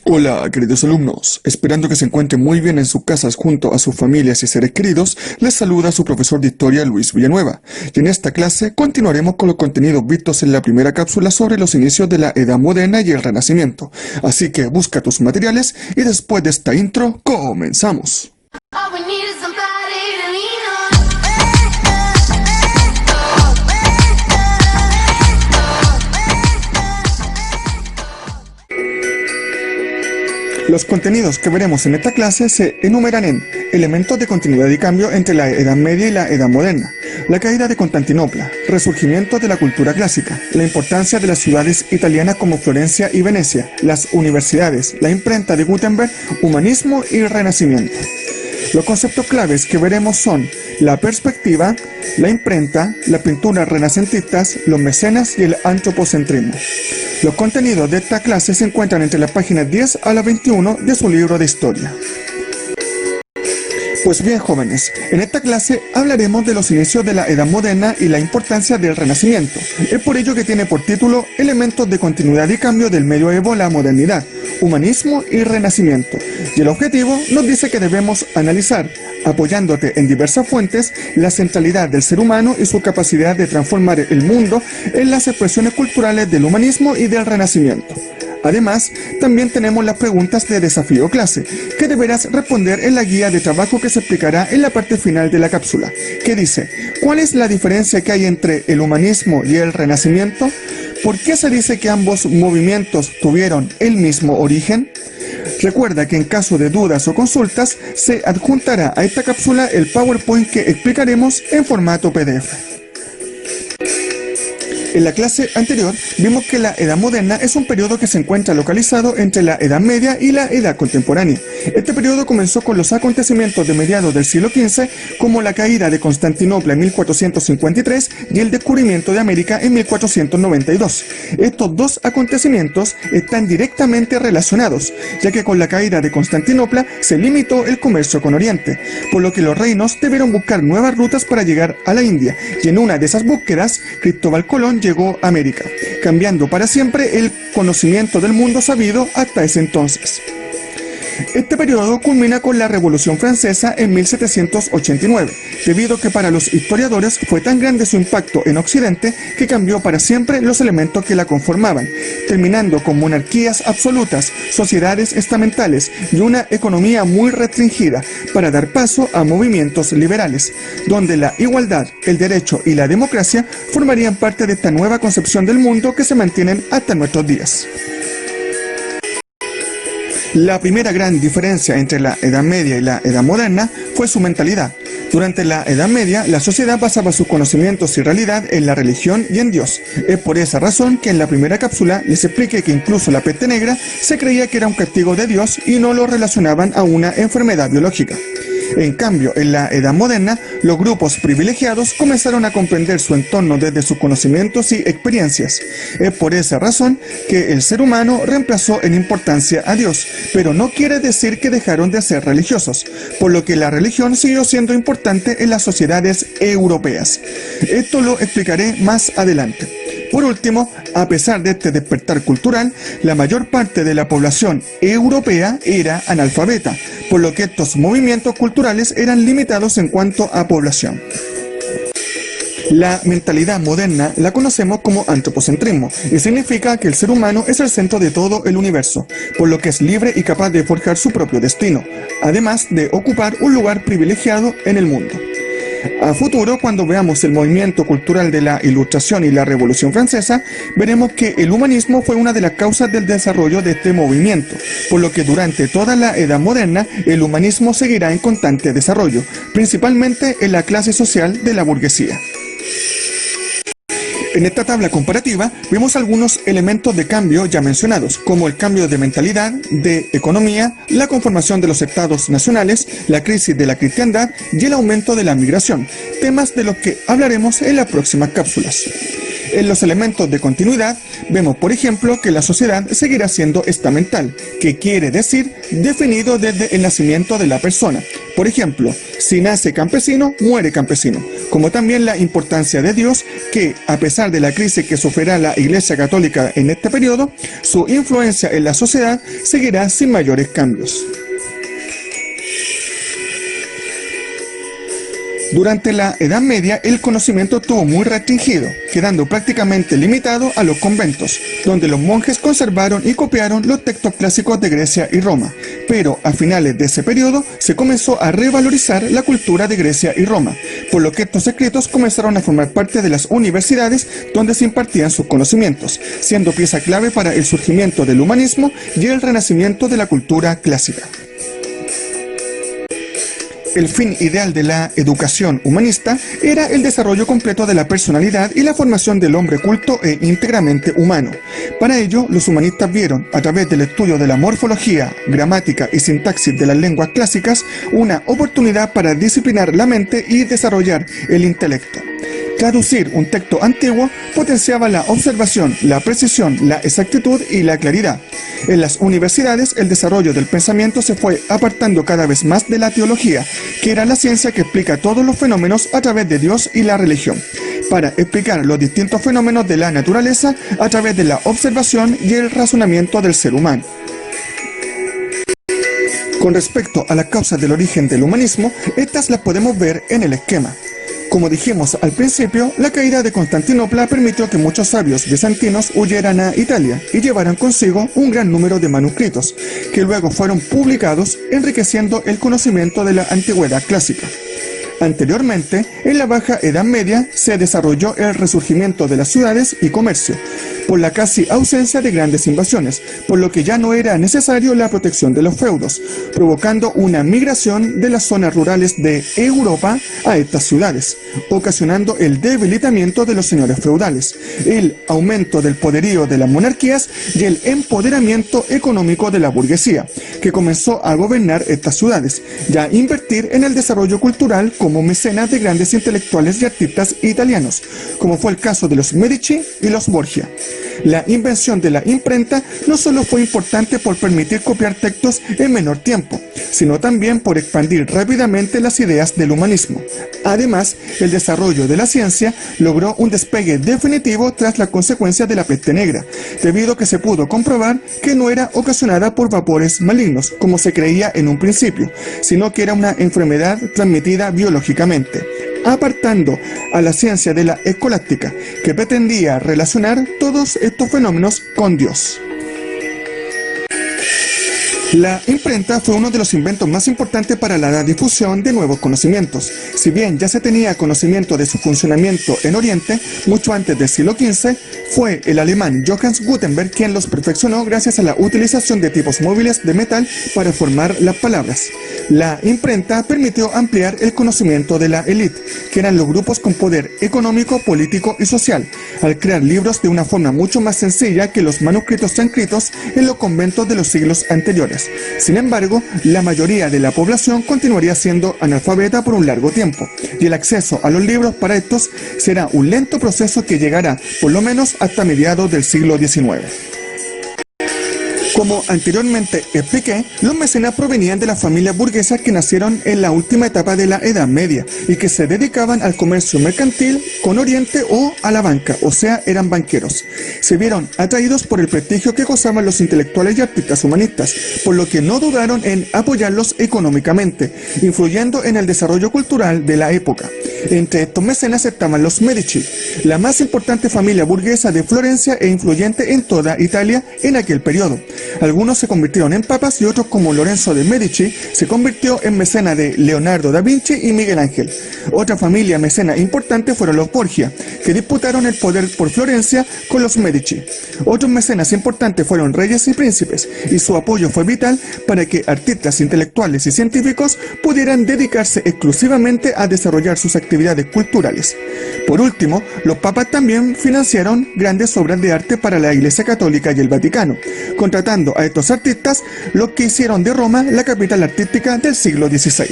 Hola, queridos alumnos. Esperando que se encuentren muy bien en sus casas junto a sus familias y seres queridos, les saluda su profesor de Historia, Luis Villanueva. Y en esta clase continuaremos con los contenidos vistos en la primera cápsula sobre los inicios de la Edad Moderna y el Renacimiento. Así que busca tus materiales y después de esta intro, comenzamos. Los contenidos que veremos en esta clase se enumeran en elementos de continuidad y cambio entre la Edad Media y la Edad Moderna, la caída de Constantinopla, resurgimiento de la cultura clásica, la importancia de las ciudades italianas como Florencia y Venecia, las universidades, la imprenta de Gutenberg, humanismo y renacimiento. Los conceptos claves que veremos son la perspectiva, la imprenta, la pintura renacentistas, los mecenas y el antropocentrismo. Los contenidos de esta clase se encuentran entre las páginas 10 a la 21 de su libro de historia. Pues bien, jóvenes, en esta clase hablaremos de los inicios de la Edad Moderna y la importancia del Renacimiento. Es por ello que tiene por título Elementos de continuidad y cambio del medioevo a la modernidad, humanismo y renacimiento. Y el objetivo nos dice que debemos analizar, apoyándote en diversas fuentes, la centralidad del ser humano y su capacidad de transformar el mundo en las expresiones culturales del humanismo y del renacimiento. Además, también tenemos las preguntas de desafío clase, que deberás responder en la guía de trabajo que se explicará en la parte final de la cápsula, que dice: ¿cuál es la diferencia que hay entre el humanismo y el renacimiento? ¿Por qué se dice que ambos movimientos tuvieron el mismo origen? Recuerda que en caso de dudas o consultas, se adjuntará a esta cápsula el PowerPoint que explicaremos en formato PDF. En la clase anterior vimos que la Edad Moderna es un periodo que se encuentra localizado entre la Edad Media y la Edad Contemporánea. Este periodo comenzó con los acontecimientos de mediados del siglo XV, como la caída de Constantinopla en 1453 y el descubrimiento de América en 1492. Estos dos acontecimientos están directamente relacionados, ya que con la caída de Constantinopla se limitó el comercio con Oriente, por lo que los reinos debieron buscar nuevas rutas para llegar a la India, y en una de esas búsquedas, Cristóbal Colón llegó a América, cambiando para siempre el conocimiento del mundo sabido hasta ese entonces. Este periodo culmina con la Revolución Francesa en 1789, debido a que para los historiadores fue tan grande su impacto en Occidente que cambió para siempre los elementos que la conformaban, terminando con monarquías absolutas, sociedades estamentales y una economía muy restringida, para dar paso a movimientos liberales, donde la igualdad, el derecho y la democracia formarían parte de esta nueva concepción del mundo que se mantienen hasta nuestros días. La primera gran diferencia entre la Edad Media y la Edad Moderna fue su mentalidad. Durante la Edad Media, la sociedad basaba sus conocimientos y realidad en la religión y en Dios. Es por esa razón que en la primera cápsula les expliqué que incluso la peste negra se creía que era un castigo de Dios y no lo relacionaban a una enfermedad biológica. En cambio, en la Edad Moderna, los grupos privilegiados comenzaron a comprender su entorno desde sus conocimientos y experiencias. Es por esa razón que el ser humano reemplazó en importancia a Dios, pero no quiere decir que dejaron de ser religiosos, por lo que la religión siguió siendo importante en las sociedades europeas. Esto lo explicaré más adelante. Por último, a pesar de este despertar cultural, la mayor parte de la población europea era analfabeta, por lo que estos movimientos culturales eran limitados en cuanto a población. La mentalidad moderna la conocemos como antropocentrismo y significa que el ser humano es el centro de todo el universo, por lo que es libre y capaz de forjar su propio destino, además de ocupar un lugar privilegiado en el mundo. A futuro, cuando veamos el movimiento cultural de la Ilustración y la Revolución Francesa, veremos que el humanismo fue una de las causas del desarrollo de este movimiento, por lo que durante toda la Edad Moderna el humanismo seguirá en constante desarrollo, principalmente en la clase social de la burguesía. En esta tabla comparativa vemos algunos elementos de cambio ya mencionados, como el cambio de mentalidad, de economía, la conformación de los estados nacionales, la crisis de la cristiandad y el aumento de la migración, temas de los que hablaremos en las próximas cápsulas. En los elementos de continuidad, vemos por ejemplo que la sociedad seguirá siendo estamental, que quiere decir definido desde el nacimiento de la persona. Por ejemplo, si nace campesino, muere campesino, como también la importancia de Dios, que a pesar de la crisis que sufrirá la Iglesia Católica en este periodo, su influencia en la sociedad seguirá sin mayores cambios. Durante la Edad Media, el conocimiento estuvo muy restringido, quedando prácticamente limitado a los conventos, donde los monjes conservaron y copiaron los textos clásicos de Grecia y Roma. Pero a finales de ese periodo se comenzó a revalorizar la cultura de Grecia y Roma, por lo que estos escritos comenzaron a formar parte de las universidades donde se impartían sus conocimientos, siendo pieza clave para el surgimiento del humanismo y el renacimiento de la cultura clásica. El fin ideal de la educación humanista era el desarrollo completo de la personalidad y la formación del hombre culto e íntegramente humano. Para ello, los humanistas vieron, a través del estudio de la morfología, gramática y sintaxis de las lenguas clásicas, una oportunidad para disciplinar la mente y desarrollar el intelecto. Traducir un texto antiguo potenciaba la observación, la precisión, la exactitud y la claridad. En las universidades, el desarrollo del pensamiento se fue apartando cada vez más de la teología, que era la ciencia que explica todos los fenómenos a través de Dios y la religión, para explicar los distintos fenómenos de la naturaleza a través de la observación y el razonamiento del ser humano. Con respecto a las causas del origen del humanismo, estas las podemos ver en el esquema. Como dijimos al principio, la caída de Constantinopla permitió que muchos sabios bizantinos huyeran a Italia y llevaran consigo un gran número de manuscritos, que luego fueron publicados, enriqueciendo el conocimiento de la antigüedad clásica. Anteriormente, en la Baja Edad Media, se desarrolló el resurgimiento de las ciudades y comercio, por la casi ausencia de grandes invasiones, por lo que ya no era necesario la protección de los feudos, provocando una migración de las zonas rurales de Europa a estas ciudades, ocasionando el debilitamiento de los señores feudales, el aumento del poderío de las monarquías y el empoderamiento económico de la burguesía, que comenzó a gobernar estas ciudades y a invertir en el desarrollo cultural como mecenas de grandes intelectuales y artistas italianos, como fue el caso de los Medici y los Borgia. La invención de la imprenta no solo fue importante por permitir copiar textos en menor tiempo, sino también por expandir rápidamente las ideas del humanismo. Además, el desarrollo de la ciencia logró un despegue definitivo tras la consecuencia de la peste negra, debido a que se pudo comprobar que no era ocasionada por vapores malignos, como se creía en un principio, sino que era una enfermedad transmitida biológicamente, apartando a la ciencia de la escolástica, que pretendía relacionar todos estos fenómenos con Dios. La imprenta fue uno de los inventos más importantes para la difusión de nuevos conocimientos. Si bien ya se tenía conocimiento de su funcionamiento en Oriente, mucho antes del siglo XV, fue el alemán Johannes Gutenberg quien los perfeccionó gracias a la utilización de tipos móviles de metal para formar las palabras. La imprenta permitió ampliar el conocimiento de la élite, que eran los grupos con poder económico, político y social, al crear libros de una forma mucho más sencilla que los manuscritos transcritos en los conventos de los siglos anteriores. Sin embargo, la mayoría de la población continuaría siendo analfabeta por un largo tiempo, y el acceso a los libros para estos será un lento proceso que llegará por lo menos hasta mediados del siglo XIX. Como anteriormente expliqué, los mecenas provenían de las familias burguesas que nacieron en la última etapa de la Edad Media y que se dedicaban al comercio mercantil con Oriente o a la banca, o sea, eran banqueros. Se vieron atraídos por el prestigio que gozaban los intelectuales y artistas humanistas, por lo que no dudaron en apoyarlos económicamente, influyendo en el desarrollo cultural de la época. Entre estos mecenas estaban los Medici, la más importante familia burguesa de Florencia e influyente en toda Italia en aquel periodo. Algunos se convirtieron en papas y otros, como Lorenzo de Medici, se convirtió en mecena de Leonardo da Vinci y Miguel Ángel. Otra familia mecena importante fueron los Borgia, que disputaron el poder por Florencia con los Medici. Otros mecenas importantes fueron reyes y príncipes, y su apoyo fue vital para que artistas, intelectuales y científicos pudieran dedicarse exclusivamente a desarrollar sus actividades culturales. Por último, los papas también financiaron grandes obras de arte para la Iglesia Católica y el Vaticano, contratando a estos artistas, los que hicieron de Roma la capital artística del siglo XVI.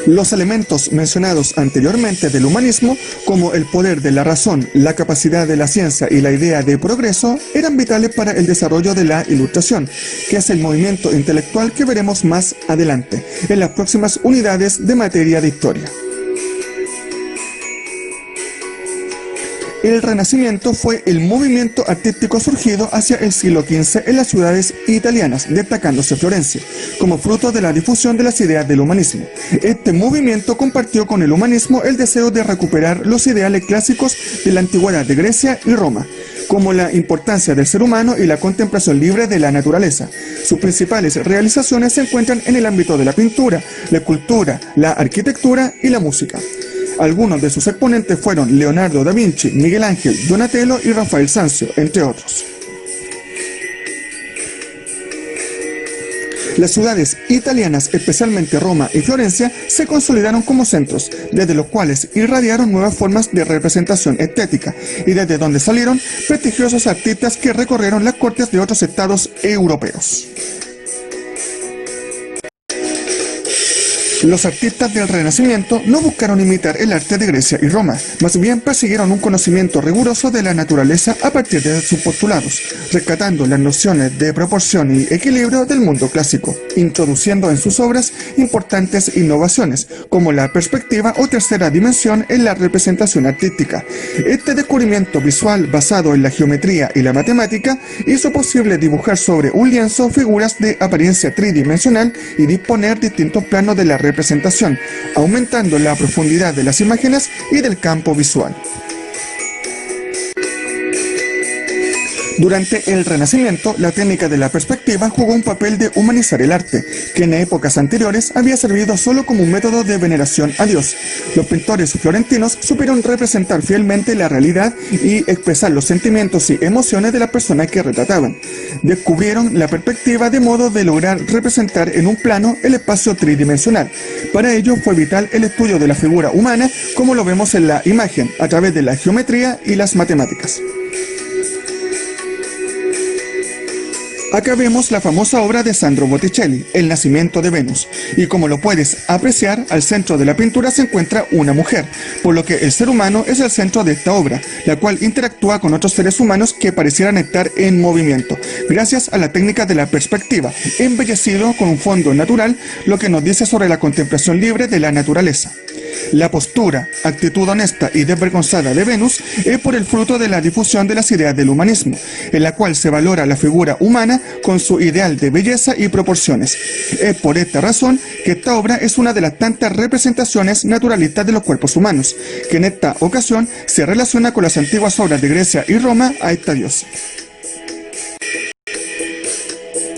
Los elementos mencionados anteriormente del humanismo, como el poder de la razón, la capacidad de la ciencia y la idea de progreso, eran vitales para el desarrollo de la Ilustración, que es el movimiento intelectual que veremos más adelante, en las próximas unidades de materia de historia. El Renacimiento fue el movimiento artístico surgido hacia el siglo XV en las ciudades italianas, destacándose Florencia, como fruto de la difusión de las ideas del humanismo. Este movimiento compartió con el humanismo el deseo de recuperar los ideales clásicos de la antigüedad de Grecia y Roma, como la importancia del ser humano y la contemplación libre de la naturaleza. Sus principales realizaciones se encuentran en el ámbito de la pintura, la escultura, la arquitectura y la música. Algunos de sus exponentes fueron Leonardo da Vinci, Miguel Ángel, Donatello y Rafael Sanzio, entre otros. Las ciudades italianas, especialmente Roma y Florencia, se consolidaron como centros, desde los cuales irradiaron nuevas formas de representación estética, y desde donde salieron prestigiosos artistas que recorrieron las cortes de otros estados europeos. Los artistas del Renacimiento no buscaron imitar el arte de Grecia y Roma, más bien persiguieron un conocimiento riguroso de la naturaleza a partir de sus postulados, rescatando las nociones de proporción y equilibrio del mundo clásico, introduciendo en sus obras importantes innovaciones, como la perspectiva o tercera dimensión en la representación artística. Este descubrimiento visual basado en la geometría y la matemática hizo posible dibujar sobre un lienzo figuras de apariencia tridimensional y disponer distintos planos de la representación, aumentando la profundidad de las imágenes y del campo visual. Durante el Renacimiento, la técnica de la perspectiva jugó un papel de humanizar el arte, que en épocas anteriores había servido solo como un método de veneración a Dios. Los pintores florentinos supieron representar fielmente la realidad y expresar los sentimientos y emociones de las personas que retrataban. Descubrieron la perspectiva de modo de lograr representar en un plano el espacio tridimensional. Para ello fue vital el estudio de la figura humana, como lo vemos en la imagen, a través de la geometría y las matemáticas. Acá vemos la famosa obra de Sandro Botticelli, El nacimiento de Venus, y como lo puedes apreciar, al centro de la pintura se encuentra una mujer, por lo que el ser humano es el centro de esta obra, la cual interactúa con otros seres humanos que parecieran estar en movimiento, gracias a la técnica de la perspectiva, embellecido con un fondo natural, lo que nos dice sobre la contemplación libre de la naturaleza. La postura, actitud honesta y desvergonzada de Venus es por el fruto de la difusión de las ideas del humanismo, en la cual se valora la figura humana con su ideal de belleza y proporciones. Es por esta razón que esta obra es una de las tantas representaciones naturalistas de los cuerpos humanos, que en esta ocasión se relaciona con las antiguas obras de Grecia y Roma a esta diosa.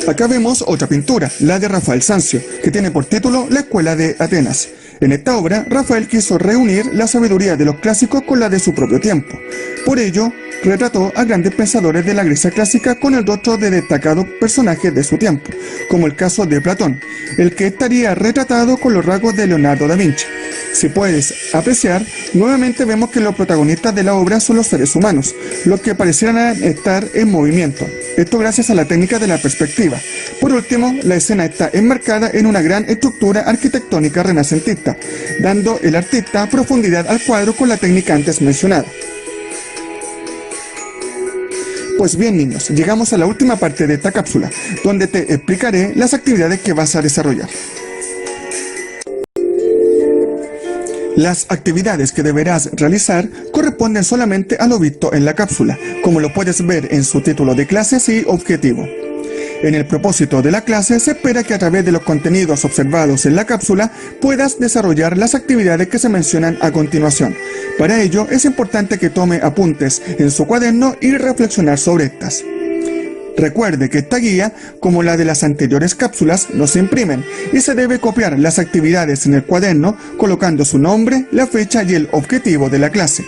Acá vemos otra pintura, la de Rafael Sanzio, que tiene por título La Escuela de Atenas. En esta obra, Rafael quiso reunir la sabiduría de los clásicos con la de su propio tiempo. Por ello, retrató a grandes pensadores de la Grecia clásica con el rostro de destacados personajes de su tiempo, como el caso de Platón, el que estaría retratado con los rasgos de Leonardo da Vinci. Si puedes apreciar, nuevamente vemos que los protagonistas de la obra son los seres humanos, los que parecieran estar en movimiento. Esto gracias a la técnica de la perspectiva. Por último, la escena está enmarcada en una gran estructura arquitectónica renacentista, dando el artista profundidad al cuadro con la técnica antes mencionada. Pues bien, niños, llegamos a la última parte de esta cápsula, donde te explicaré las actividades que vas a desarrollar. Las actividades que deberás realizar corresponden solamente a lo visto en la cápsula, como lo puedes ver en su título de clases y objetivo. En el propósito de la clase se espera que a través de los contenidos observados en la cápsula puedas desarrollar las actividades que se mencionan a continuación. Para ello es importante que tome apuntes en su cuaderno y reflexionar sobre estas. Recuerde que esta guía, como la de las anteriores cápsulas, no se imprimen y se debe copiar las actividades en el cuaderno colocando su nombre, la fecha y el objetivo de la clase.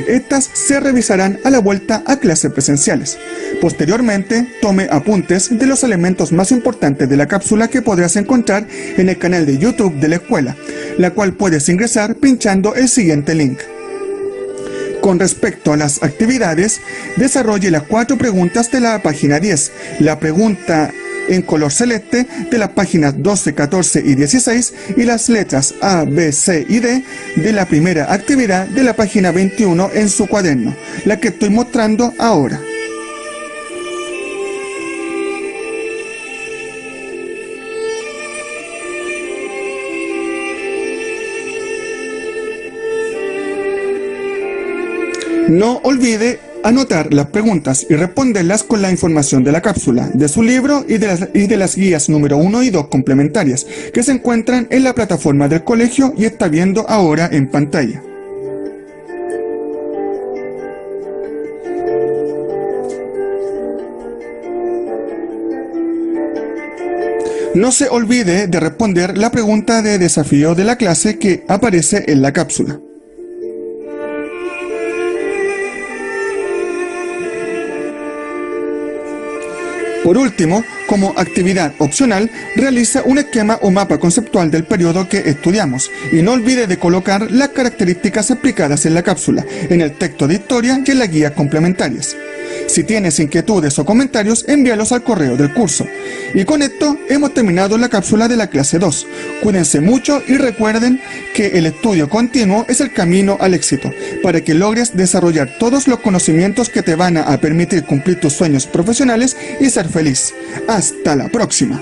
Estas se revisarán a la vuelta a clases presenciales. Posteriormente, tome apuntes de los elementos más importantes de la cápsula que podrás encontrar en el canal de YouTube de la escuela, la cual puedes ingresar pinchando el siguiente link. Con respecto a las actividades, desarrolle las 4 preguntas de la página 10. La pregunta en color celeste de las páginas 12, 14 y 16 y las letras A, B, C y D de la primera actividad de la página 21 en su cuaderno, la que estoy mostrando ahora. No olvide anotar las preguntas y responderlas con la información de la cápsula, de su libro y de las guías número 1 y 2 complementarias, que se encuentran en la plataforma del colegio y está viendo ahora en pantalla. No se olvide de responder la pregunta de desafío de la clase que aparece en la cápsula. Por último, como actividad opcional, realiza un esquema o mapa conceptual del periodo que estudiamos y no olvide de colocar las características explicadas en la cápsula, en el texto de historia y en las guías complementarias. Si tienes inquietudes o comentarios, envíalos al correo del curso. Y con esto hemos terminado la cápsula de la clase 2. Cuídense mucho y recuerden que el estudio continuo es el camino al éxito, para que logres desarrollar todos los conocimientos que te van a permitir cumplir tus sueños profesionales y ser feliz. Hasta la próxima.